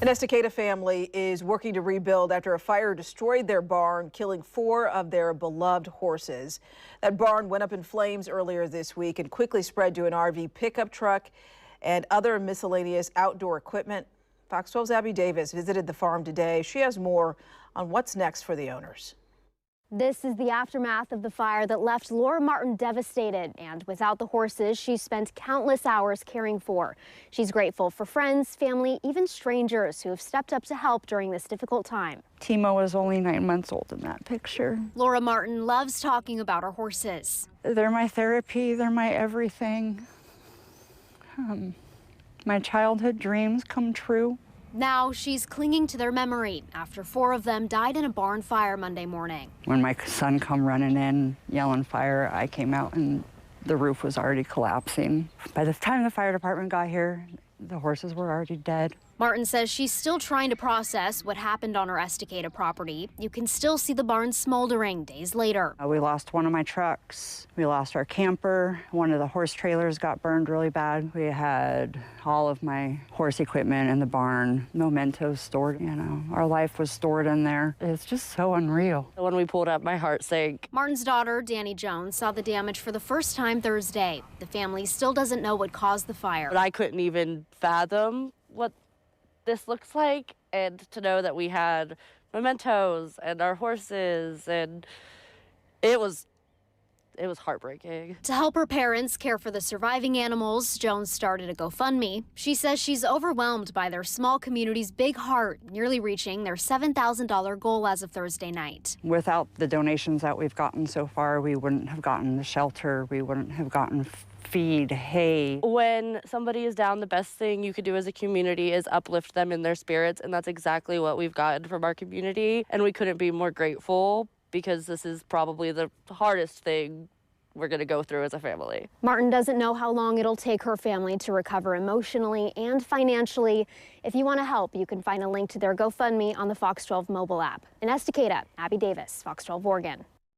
An Estacada family is working to rebuild after a fire destroyed their barn, killing 4 of their beloved horses. That barn went up in flames earlier this week and quickly spread to an RV pickup truck and other miscellaneous outdoor equipment. Fox 12's Abby Davis visited the farm today. She has more on what's next for the owners. This is the aftermath of the fire that left Laura Martin devastated, and without the horses she spent countless hours caring for. She's grateful for friends, family, even strangers who have stepped up to help during this difficult time. Timo was only 9 months old in that picture. Laura Martin loves talking about her horses. They're my therapy, they're my everything. My childhood dreams come true. Now she's clinging to their memory after 4 of them died in a barn fire Monday morning. When my son come running in, yelling fire, I came out and the roof was already collapsing. By the time the fire department got here, the horses were already dead. Martin says she's still trying to process what happened on her Estacada property. You can still see the barn smoldering days later. We lost one of my trucks. We lost our camper. One of the horse trailers got burned really bad. We had all of my horse equipment in the barn, mementos stored. You know, our life was stored in there. It's just so unreal. When we pulled up, my heart sank. Martin's daughter, Danny Jones, saw the damage for the first time Thursday. The family still doesn't know what caused the fire. But I couldn't even fathom what this looks like, and to know that we had mementos and our horses, and it was heartbreaking. To help her parents care for the surviving animals, Jones started a GoFundMe. She says she's overwhelmed by their small community's big heart, nearly reaching their $7,000 goal as of Thursday night. Without the donations that we've gotten so far, we wouldn't have gotten the shelter, we wouldn't have gotten feed, hay. When somebody is down, the best thing you could do as a community is uplift them in their spirits, and that's exactly what we've gotten from our community, and we couldn't be more grateful because this is probably the hardest thing we're going to go through as a family. Martin doesn't know how long it'll take her family to recover emotionally and financially. If you want to help, you can find a link to their GoFundMe on the Fox 12 mobile app. In Estacada, Abby Davis, Fox 12 Oregon.